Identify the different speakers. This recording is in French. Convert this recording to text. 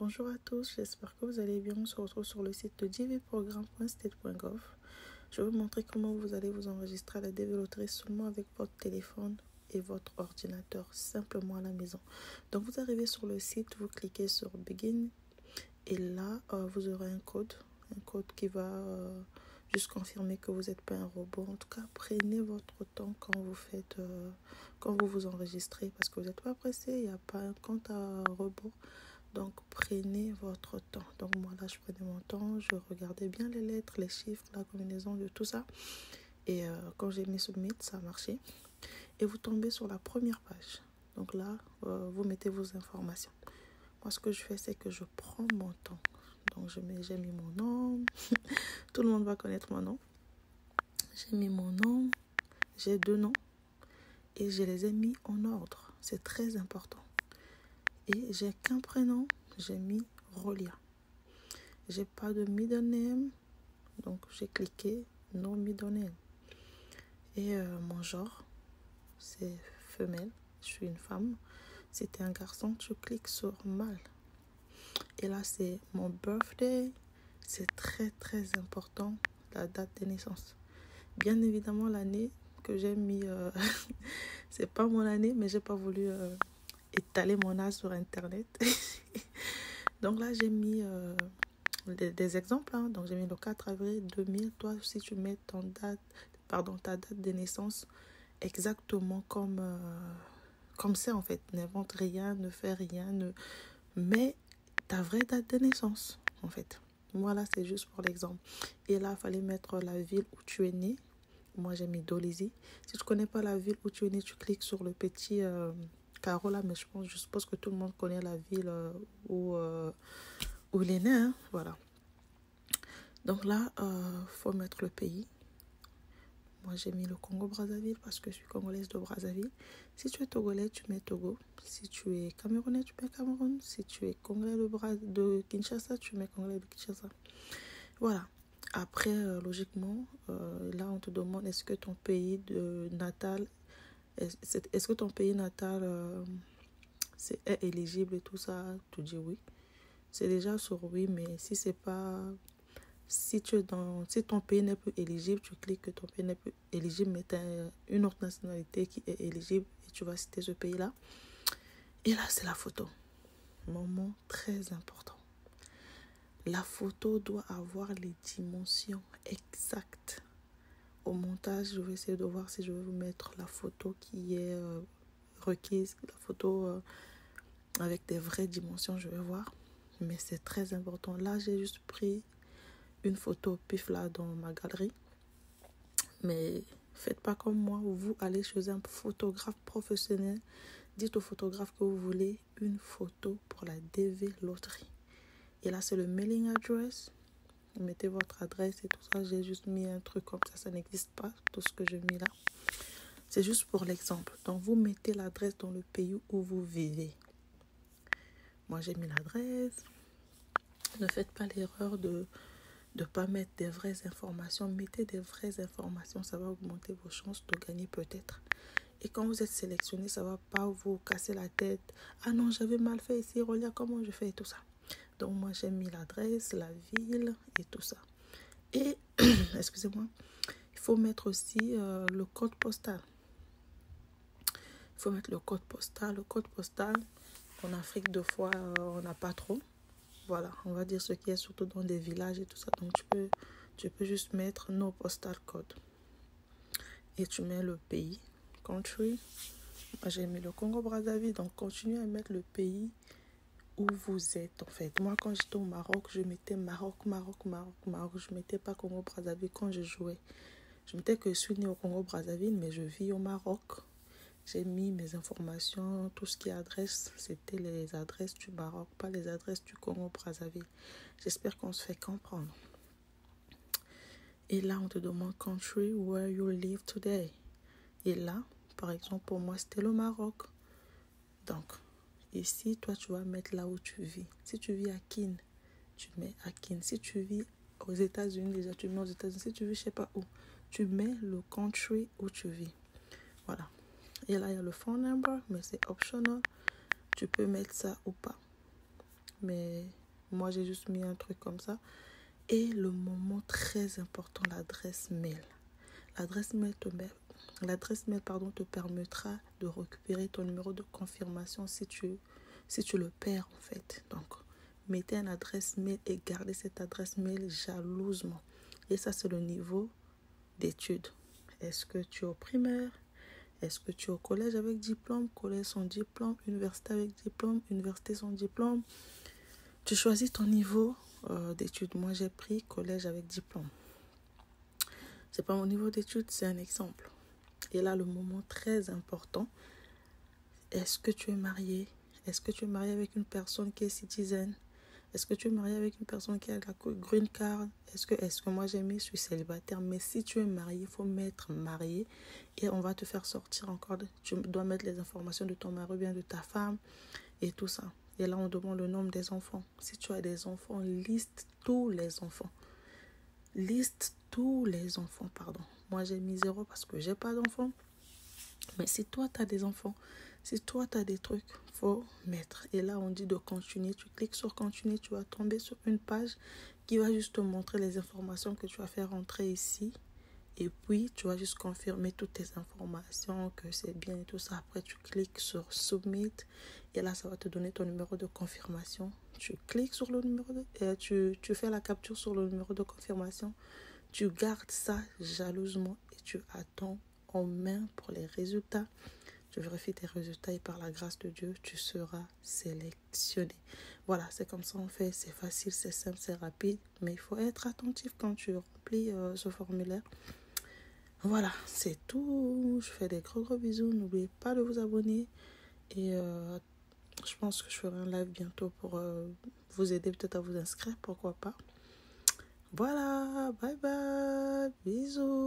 Speaker 1: Bonjour à tous, j'espère que vous allez bien. On se retrouve sur le site de dvprogramme.state.gov. Je vais vous montrer comment vous allez vous enregistrer à la DV Loterie seulement avec votre téléphone et votre ordinateur, simplement à la maison. Donc vous arrivez sur le site, vous cliquez sur Begin et là vous aurez un code qui va juste confirmer que vous n'êtes pas un robot. En tout cas, prenez votre temps quand vous vous enregistrez parce que vous n'êtes pas pressé, il n'y a pas un compte à robot. Donc, prenez votre temps. Donc, moi, là, je prenais mon temps. Je regardais bien les lettres, les chiffres, la combinaison de tout ça. Et quand j'ai mis Submit, ça a marché. Et vous tombez sur la première page. Donc là, vous mettez vos informations. Moi, ce que je fais, c'est que je prends mon temps. Donc, j'ai mis mon nom. Tout le monde va connaître mon nom. J'ai mis mon nom. J'ai 2 noms. Et je les ai mis en ordre. C'est très important. Et j'ai qu'un prénom, j'ai mis Rolia. J'ai pas de middle name, donc j'ai cliqué no middle name. Et mon genre, c'est femelle, je suis une femme. Si t'es un garçon, tu cliques sur mâle. Et là, c'est mon birthday, c'est très très important, la date de naissance. Bien évidemment, l'année que j'ai mis, c'est pas mon année, mais j'ai pas voulu étaler mon âge sur internet. Donc là, j'ai mis des exemples. Donc j'ai mis le 4 avril 2000. Toi aussi, tu mets ta date de naissance exactement comme c'est en fait. N'invente rien, ne fais rien, mets ta vraie date de naissance en fait. Voilà, c'est juste pour l'exemple. Et là, il fallait mettre la ville où tu es né. Moi, j'ai mis Dolisie. Si tu connais pas la ville où tu es né, tu cliques sur le petit carreau là, mais je suppose que tout le monde connaît la ville où il est né, hein? Voilà. Donc là, faut mettre le pays. Moi, j'ai mis le Congo-Brazzaville parce que je suis congolaise de Brazzaville. Si tu es togolais, tu mets Togo. Si tu es camerounais, tu mets Cameroun. Si tu es congolais de Kinshasa, tu mets congolais de Kinshasa. Voilà. Après, logiquement, là, on te demande est-ce que ton pays natal est éligible et tout ça. Tu dis oui. C'est déjà sur oui, mais si c'est pas... Si ton pays n'est plus éligible, tu cliques que ton pays n'est plus éligible, mais tu as une autre nationalité qui est éligible et tu vas citer ce pays-là. Et là, c'est la photo. Moment très important. La photo doit avoir les dimensions exactes. Au montage, je vais essayer de voir si je vais vous mettre la photo qui est requise, la photo avec des vraies dimensions, je vais voir. Mais c'est très important. Là, j'ai juste pris une photo au pif là dans ma galerie. Mais faites pas comme moi. Vous allez chez un photographe professionnel. Dites au photographe que vous voulez une photo pour la DV Loterie. Et là, c'est le mailing address. Vous mettez votre adresse et tout ça. J'ai juste mis un truc comme ça. Ça n'existe pas, tout ce que j'ai mis là. C'est juste pour l'exemple. Donc, vous mettez l'adresse dans le pays où vous vivez. Moi, j'ai mis l'adresse. Ne faites pas l'erreur de ne pas mettre des vraies informations. Mettez des vraies informations, ça va augmenter vos chances de gagner peut-être. Et quand vous êtes sélectionné, ça ne va pas vous casser la tête. Ah non, j'avais mal fait ici, regarde comment je fais et tout ça. Donc moi, j'ai mis l'adresse, la ville et tout ça. Et, excusez-moi, il faut mettre aussi le code postal. Il faut mettre le code postal. Le code postal, en Afrique, deux fois, on n'a pas trop. Voilà, on va dire ce qui est surtout dans des villages et tout ça. Donc, tu peux juste mettre no postal code. Et tu mets le pays, country. Moi, j'ai mis le Congo-Brazzaville. Donc, continuez à mettre le pays où vous êtes, en fait. Moi, quand j'étais au Maroc, je mettais Maroc. Je mettais pas Congo-Brazzaville quand je jouais. Je mettais que je suis née au Congo-Brazzaville, mais je vis au Maroc. J'ai mis mes informations, tout ce qui est adresse, c'était les adresses du Maroc, pas les adresses du Congo-Brazzaville. J'espère qu'on se fait comprendre. Et là, on te demande country where you live today. Et là, par exemple, pour moi, c'était le Maroc. Donc, ici, toi, tu vas mettre là où tu vis. Si tu vis à Keene, tu mets à Keene. Si tu vis aux États-Unis, déjà, tu mets aux États-Unis. Si tu vis, je sais pas où, tu mets le country où tu vis. Voilà. Et là, il y a le phone number, mais c'est optional. Tu peux mettre ça ou pas. mais moi j'ai juste mis un truc comme ça. Et le moment très important, l'adresse mail. L'adresse mail te permettra de récupérer ton numéro de confirmation si tu le perds en fait. Donc, mettez une adresse mail et gardez cette adresse mail jalousement. Et ça, c'est le niveau d'études. Est-ce que tu es au primaire? Est-ce que tu es au collège avec diplôme? Collège sans diplôme? Université avec diplôme? Université sans diplôme? Tu choisis ton niveau d'études. Moi, j'ai pris collège avec diplôme. C'est pas mon niveau d'études, c'est un exemple. Et là, le moment très important, est-ce que tu es marié? Est-ce que tu es marié avec une personne qui est citizen? Est-ce que tu es marié avec une personne qui a la green card? Est-ce que moi j'ai mis, je suis célibataire? Mais si tu es marié, il faut mettre marié et on va te faire sortir encore. Tu dois mettre les informations de ton mari ou bien de ta femme et tout ça. Et là, on demande le nombre des enfants. Si tu as des enfants, liste tous les enfants. Moi, j'ai mis 0 parce que j'ai pas d'enfants. Mais si toi, tu as des enfants, si toi, tu as des trucs, faut mettre. Et là, on dit de continuer. Tu cliques sur continuer, tu vas tomber sur une page qui va juste te montrer les informations que tu vas faire rentrer ici. Et puis, tu vas juste confirmer toutes tes informations, que c'est bien et tout ça. Après, tu cliques sur Submit. Et là, ça va te donner ton numéro de confirmation. Tu cliques sur le numéro tu fais la capture sur le numéro de confirmation. Tu gardes ça jalousement et tu attends en main pour les résultats. Tu vérifies tes résultats et par la grâce de Dieu, tu seras sélectionné. Voilà, c'est comme ça on fait. C'est facile, c'est simple, c'est rapide. Mais il faut être attentif quand tu remplis ce formulaire. Voilà, c'est tout. Je fais des gros bisous. N'oubliez pas de vous abonner. Et je pense que je ferai un live bientôt pour vous aider peut-être à vous inscrire. Pourquoi pas. Voilà, bye bye. Bisous.